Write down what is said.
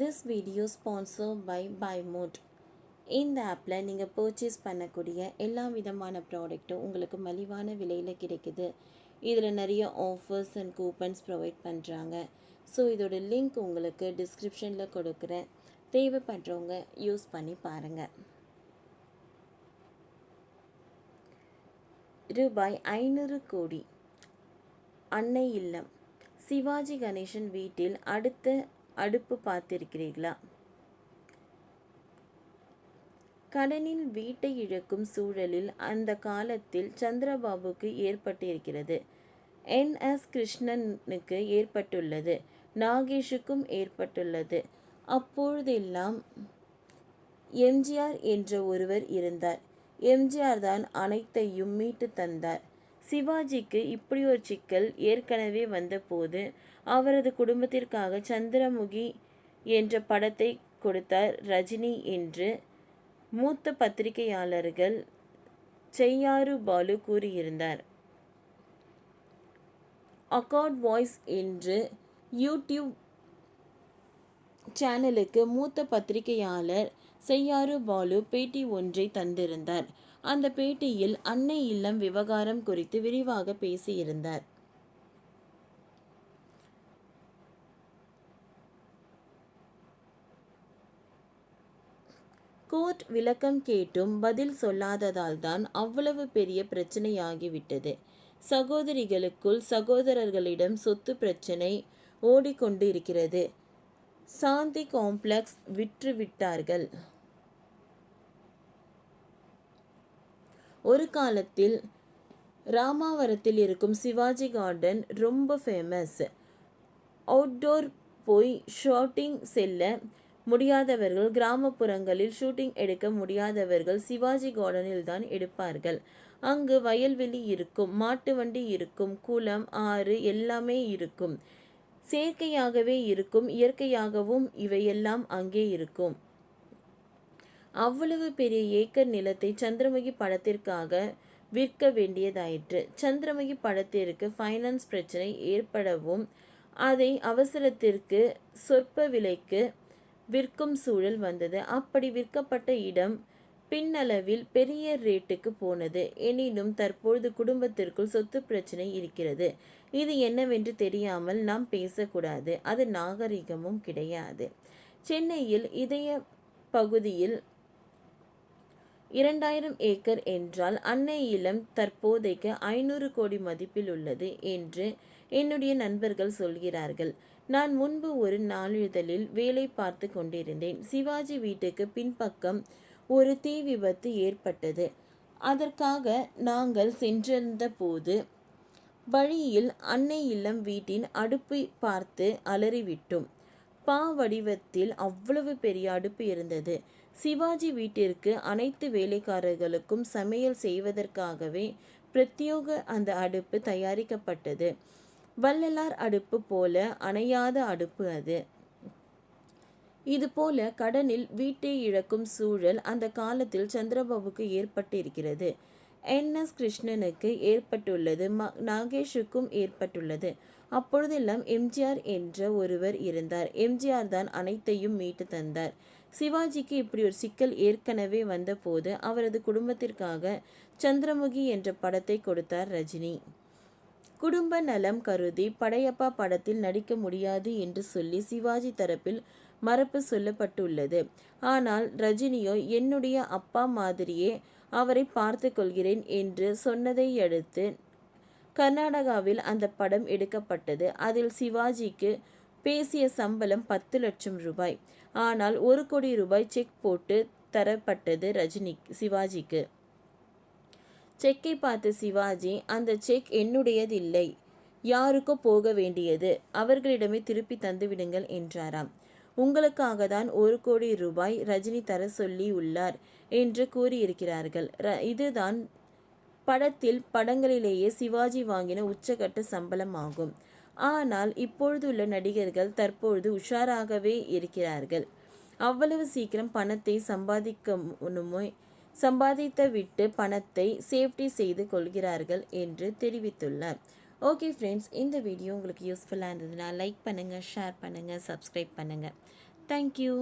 This video sponsored by BuyMode. இந்த ஆப்பில் நீங்கள் பர்ச்சேஸ் பண்ணக்கூடிய எல்லா விதமான ப்ராடக்ட்டும் உங்களுக்கு மலிவான விலையில் கிடைக்குது. இதில் நிறைய ஆஃபர்ஸ் அண்ட் கூப்பன்ஸ் ப்ரொவைட் பண்ணுறாங்க. ஸோ இதோட லிங்க் உங்களுக்கு டிஸ்கிரிப்ஷனில் கொடுக்குறேன். தேவைப்படுறவங்க யூஸ் பண்ணி பாருங்கள். ரூபாய் 500 கோடி அன்னை இல்லம். சிவாஜி கணேசன் வீட்டில் அடுத்த அடுப்பு பார்த்திருக்கிறீர்களா? கடனில் வீட்டை இழக்கும் சூழலில் அந்த காலத்தில் சந்திரபாபுக்கு ஏற்பட்டிருக்கிறது. NS கிருஷ்ணனுக்கு ஏற்பட்டுள்ளது. நாகேஷுக்கும் ஏற்பட்டுள்ளது. அப்பொழுதெல்லாம் எம்ஜிஆர் என்ற ஒருவர் இருந்தார். எம்ஜிஆர் தான் அனைத்தையும் மீட்டு தந்தார். சிவாஜிக்கு இப்படி ஒரு சிக்கல் ஏற்கனவே வந்தபோது அவரது குடும்பத்திற்காக சந்திரமுகி என்ற படத்தை கொடுத்தார் ரஜினி என்று மூத்த பத்திரிகையாளர்கள் செய்யாறு பாலு கூறியிருந்தார். அக்கார்ட் வாய்ஸ் என்று யூடியூப் சேனலுக்கு மூத்த பத்திரிகையாளர் செய்யாறு பாலு பேட்டி ஒன்றை தந்திருந்தார். அந்த பேட்டியில் அன்னை இல்லம் விவகாரம் குறித்து விரிவாக பேசியிருந்தார். கோர்ட் விளக்கம் கேட்டும் பதில் சொல்லாததால் தான் அவ்வளவு பெரிய பிரச்சனையாகிவிட்டது. சகோதரிகளுக்குள் சகோதரர்களிடம் சொத்து பிரச்சனை ஓடிக்கொண்டு இருக்கிறது. சாந்தி காம்ப்ளெக்ஸ் விற்றுவிட்டார்கள். ஒரு காலத்தில் ராமாவரத்தில் இருக்கும் சிவாஜி கார்டன் ரொம்ப ஃபேமஸ். அவுட்டோர் போய் ஷூட்டிங் செல்ல முடியாதவர்கள், கிராமப்புறங்களில் ஷூட்டிங் எடுக்க முடியாதவர்கள் சிவாஜி கார்டனில் தான் எடுப்பார்கள். அங்கு வயல்வெளி இருக்கும், மாட்டு வண்டி இருக்கும், குளம், ஆறு எல்லாமே இருக்கும். செயற்கையாகவே இருக்கும், இயற்கையாகவும் இவையெல்லாம் அங்கே இருக்கும். அவ்வளவு பெரிய ஏக்கர் நிலத்தை சந்திரமுகி படத்திற்காக விற்க வேண்டியதாயிற்று. சந்திரமுகி படத்திற்கு ஃபைனான்ஸ் பிரச்சனை ஏற்படவும் அதை அவசரத்திற்கு சொற்ப விலைக்கு விற்கும் சூழல் வந்தது. அப்படி விற்கப்பட்ட இடம் பின்னளவில் பெரிய ரேட்டுக்கு போனது. எனினும் தற்பொழுது குடும்பத்திற்குள் சொத்து பிரச்சனை இருக்கிறது. இது என்னவென்று தெரியாமல் நாம் பேசக்கூடாது. அது நாகரிகமும் கிடையாது. சென்னையில் இதய பகுதியில் 2000 ஏக்கர் என்றால் அன்னை இல்லம் தற்போதைக்கு 500 கோடி மதிப்பில் உள்ளது என்று என்னுடைய நண்பர்கள் சொல்கிறார்கள். நான் முன்பு ஒரு நாளிதழில் வேலை பார்த்து கொண்டிருந்தேன். சிவாஜி வீட்டுக்கு பின்பக்கம் ஒரு தீ விபத்து ஏற்பட்டது. அதற்காக நாங்கள் சென்றிருந்த போது வழியில் அன்னை இல்லம் வீட்டின் அடுப்பை பார்த்து அலறிவிட்டோம். பா வடிவத்தில் அவ்வளவு பெரிய அடுப்பு இருந்தது. சிவாஜி வீட்டிற்கு அனைத்து வேலைக்காரர்களுக்கும் சமையல் செய்வதற்காகவே பிரத்யோக அந்த அடுப்பு தயாரிக்கப்பட்டது. வள்ளலார் அடுப்பு போல அணையாத அடுப்பு அது. இதுபோல கடனில் வீட்டை இழக்கும் சூழல் அந்த காலத்தில் சந்திரபாபுக்கு ஏற்பட்டிருக்கிறது. NS கிருஷ்ணனுக்கு ஏற்பட்டுள்ளது. நாகேஷுக்கும் ஏற்பட்டுள்ளது. அப்பொழுதெல்லாம் எம்ஜிஆர் என்ற ஒருவர் இருந்தார். எம்ஜிஆர் தான் அனைத்தையும் மீட்டு தந்தார். சிவாஜிக்கு இப்படி ஒரு சிக்கல் ஏற்கனவே வந்தபோது அவரது குடும்பத்திற்காக சந்திரமுகி என்ற படத்தை கொடுத்தார் ரஜினி. குடும்ப நலம் கருதி படையப்பா படத்தில் நடிக்க முடியாது என்று சொல்லி சிவாஜி தரப்பில் மறுப்பு சொல்லப்பட்டுள்ளது. ஆனால் ரஜினியோ என்னுடைய அப்பா மாதிரியே அவரை பார்த்து கொள்கிறேன் என்று சொன்னதையடுத்து கர்நாடகாவில் அந்த படம் எடுக்கப்பட்டது. அதில் சிவாஜிக்கு பேசிய சம்பளம் 10 லட்சம் ரூபாய். ஆனால் 1 கோடி ரூபாய் செக் போட்டு தரப்பட்டது சிவாஜிக்கு. செக்கை பார்த்த சிவாஜி, அந்த செக் என்னுடையதில்லை, யாருக்கோ போக வேண்டியது, அவர்களிடமே திருப்பி தந்துவிடுங்கள் என்றாராம். உங்களுக்காக தான் 1 கோடி ரூபாய் ரஜினி தர சொல்லி உள்ளார் என்று கூறியிருக்கிறார்கள். இதுதான் படங்களிலேயே சிவாஜி வாங்கின உச்சகட்ட சம்பளம் ஆகும். ஆனால் இப்பொழுதுள்ள நடிகர்கள் தற்பொழுது உஷாராகவே இருக்கிறார்கள். அவ்வளவு சீக்கிரம் பணத்தை சம்பாதித்து விட்டு பணத்தை சேஃப்டி செய்து கொள்கிறார்கள் என்று தெரிவித்துள்ளார். ஓகே ஃப்ரெண்ட்ஸ், இந்த வீடியோ உங்களுக்கு யூஸ்ஃபுல்லாக இருந்ததுன்னா லைக் பண்ணுங்கள், ஷேர் பண்ணுங்கள், சப்ஸ்கிரைப் பண்ணுங்கள். தேங்க்யூ.